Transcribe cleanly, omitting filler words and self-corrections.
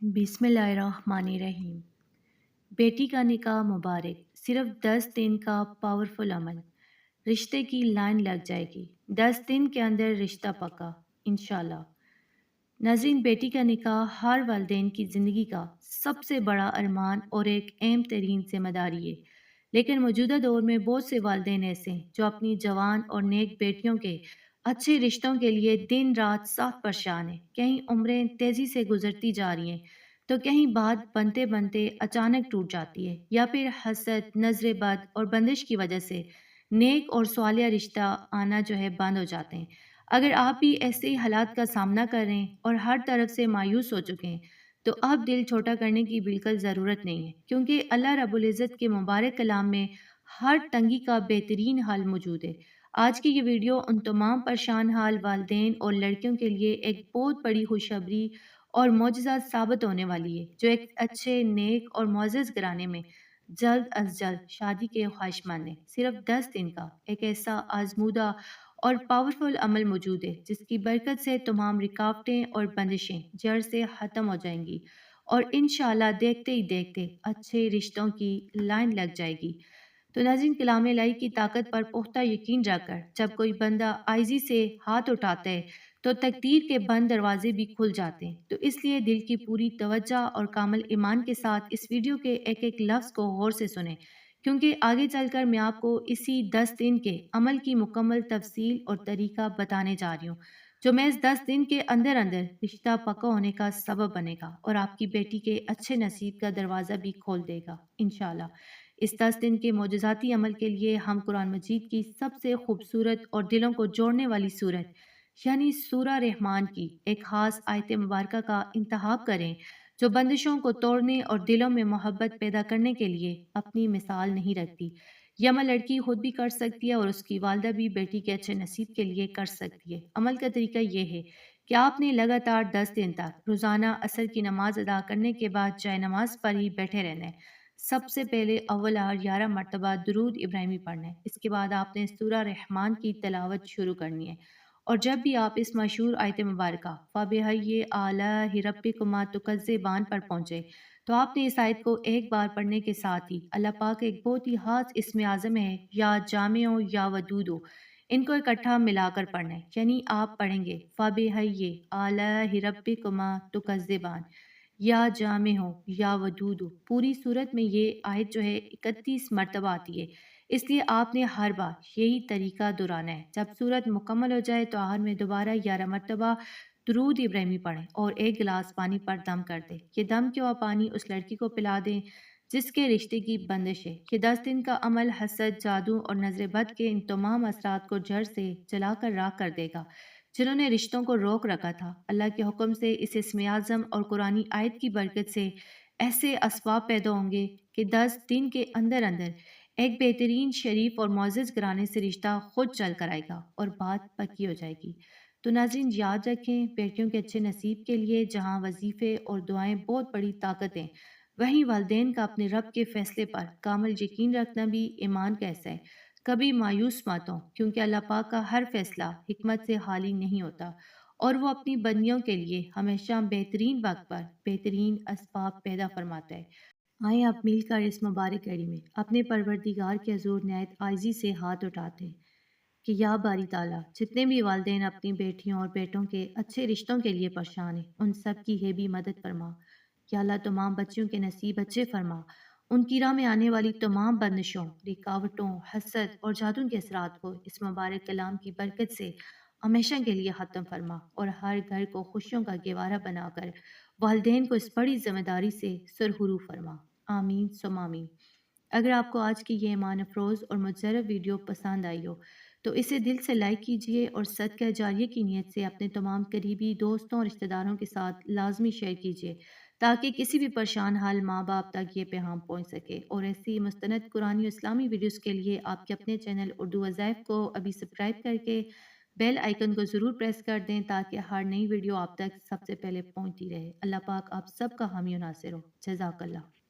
बिस्मिल्लाहिर्रहमानिर्रहीम। बेटी का निकाह मुबारक, सिर्फ 10 दिन का पावरफुल अमल, रिश्ते की लाइन लग जाएगी। 10 दिन के अंदर रिश्ता पक्का इंशाल्लाह। नाज़रीन, बेटी का निकाह हर वालिदैन की ज़िंदगी का सबसे बड़ा अरमान और एक अहम तरीन ज़िम्मेदारी है। लेकिन मौजूदा दौर में बहुत से वालिदैन ऐसे हैं जो अपनी जवान और नेक बेटियों के अच्छे रिश्तों के लिए दिन रात साथ परेशान हैं। कहीं उम्रें तेज़ी से गुजरती जा रही हैं तो कहीं बात बनते बनते अचानक टूट जाती है, या फिर हसद, नजर बद और बंदिश की वजह से नेक और स्वालिया रिश्ता आना जो है बंद हो जाते हैं। अगर आप भी ऐसे ही हालात का सामना कर रहे हैं और हर तरफ से मायूस हो चुके हैं, तो अब दिल छोटा करने की बिल्कुल ज़रूरत नहीं है, क्योंकि अल्लाह रब्बुल इज़्ज़त के मुबारक कलाम में हर तंगी का बेहतरीन हल मौजूद है। आज की ये वीडियो उन तमाम परेशान हाल वालिदैन और लड़कियों के लिए एक बहुत बड़ी खुशखबरी और मोजज़ा साबित होने वाली है, जो एक अच्छे, नेक और मुअज़्ज़ज़ घराने में जल्द अज जल्द शादी के ख्वाहिशमंद है। सिर्फ 10 दिन का एक ऐसा आजमूदा और पावरफुल अमल मौजूद है जिसकी बरकत से तमाम रुकावटें और बंदिशें जड़ से ख़त्म हो जाएंगी और इंशाअल्लाह देखते ही देखते अच्छे रिश्तों की लाइन लग जाएगी। तो नाज़रीन, कलाम इलाही की ताकत पर पुख्ता यकीन रखकर जब कोई बंदा आइजी से हाथ उठाता है तो तकदीर के बंद दरवाजे भी खुल जाते हैं। तो इसलिए दिल की पूरी तवज्जो और कामिल ईमान के साथ इस वीडियो के एक एक लफ्ज़ को गौर से सुने, क्योंकि आगे चलकर मैं आपको इसी 10 दिन के अमल की मुकम्मल तफसील और तरीका बताने जा रही हूँ, जो मैं इस 10 दिन के अंदर अंदर रिश्ता पक्का होने का सबब बनेगा और आपकी बेटी के अच्छे नसीब का दरवाज़ा भी खोल देगा इंशाल्लाह। इस 10 दिन के मोजज़ाती अमल के लिए हम कुरान मजीद की सबसे खूबसूरत और दिलों को जोड़ने वाली सूरत यानी सूरा रहमान की एक ख़ास आयत मुबारक का इंतखाब करें, जो बंदिशों को तोड़ने और दिलों में मोहब्बत पैदा करने के लिए अपनी मिसाल नहीं रखती। ये अमल लड़की खुद भी कर सकती है और उसकी वालदा भी बेटी के अच्छे नसीब के लिए कर सकती है। अमल का तरीका ये है कि आपने लगातार 10 दिन तक रोज़ाना असर की नमाज अदा करने के बाद चाहे नमाज पर ही बैठे रहना है। सबसे पहले अव्वल और 11 मरतबा दुरूद इब्राहिमी पढ़ना है। इसके बाद आपने सूरा रहमान की तिलावत शुरू करनी है, और जब भी आप इस मशहूर आयत मुबारक फ़बिअय्यि आलाइ रब्बिकुमा तुकज़्ज़िबान पर पहुँचे, तो आपने इस आयत को एक बार पढ़ने के साथ ही अल्लाह पाक एक बहुत ही खास इस्म आज़म है या जामिओ या वदूदो, इनको इकट्ठा मिलाकर पढ़ना है। यानी आप पढ़ेंगे फ़बिअय्यि आलाइ रब्बिकुमा तुकज़्ज़िबान या जामे हो या वदूद हो। पूरी सूरत में ये आयत जो है 31 मरतबा आती है, इसलिए आपने हर बार यही तरीका दोहराना है। जब सूरत मुकम्मल हो जाए तो आखिर में दोबारा 11 मरतबा दुरूद इब्राहिमी पढ़ें और एक गिलास पानी पर दम कर दें। ये दम किया हुआ पानी उस लड़की को पिला दें जिसके रिश्ते की बंदिश है। ये 10 दिन का अमल हसद, जादू और नजर बद के इन तमाम असरात को जड़ से जलाकर राख कर देगा जिन्होंने रिश्तों को रोक रखा था। अल्लाह के हुक्म से इस इस्म आज़म और कुरानी आयत की बरकत से ऐसे असबाब पैदा होंगे कि 10 दिन के अंदर अंदर एक बेहतरीन, शरीफ और मुअज़्ज़ज़ घराने से रिश्ता खुद चल कर आएगा और बात पक्की हो जाएगी। तो नाज़रीन, याद रखें, बेटियों के अच्छे नसीब के लिए जहाँ वजीफ़े और दुआएं बहुत बड़ी ताकत हैं, वहीं वालिदैन का अपने रब के फैसले पर कामिल यकीन रखना भी ईमान का हिस्सा है। कभी मायूस मत हो, क्योंकि अल्लाह पाक का हर फैसला हिकमत से खाली नहीं होता और वो अपनी बंदियों के लिए हमेशा बेहतरीन वक्त पर बेहतरीन असबाब पैदा फरमाता है। आए आप मिलकर इस मुबारक घड़ी में अपने परवरदिगार के हजूर नहायत आजिज़ी से हाथ उठाते हैं कि या बारी ताला, जितने भी वालिदैन अपनी बेटियों और बेटों के अच्छे रिश्तों के लिए परेशान हैं, उन सब की है भी मदद फरमा। या अल्लाह तमाम बच्चियों के नसीब अच्छे फरमा, उनकी राह में आने वाली तमाम बंदिशों, रुकावटों, हसद और जादू के असरात को इस मुबारक कलाम की बरकत से हमेशा के लिए ख़त्म फरमा और हर घर को खुशियों का गहवारा बनाकर वालिदैन को इस बड़ी जिम्मेदारी से सरहुरू फरमा। आमीन सुम आमीन। अगर आपको आज की ये ईमान अफरोज़ और मुजर्रब वीडियो पसंद आई हो तो इसे दिल से लाइक कीजिए और सदका जारिया की नीयत से अपने तमाम करीबी दोस्तों और रिश्तेदारों के साथ लाजमी शेयर कीजिए, ताकि किसी भी परेशान हाल माँ बाप तक ये पैगाम पहुँच सके। और ऐसी मुस्तनद कुरानी और इस्लामी वीडियोज़ के लिए आपके अपने चैनल उर्दू वज़ाइफ को अभी सब्सक्राइब करके बेल आइकन को ज़रूर प्रेस कर दें, ताकि हर नई वीडियो आप तक सबसे पहले पहुँचती रहे। अल्लाह पाक आप सबका हामी और नासिर हो। जज़ाकल्लाह।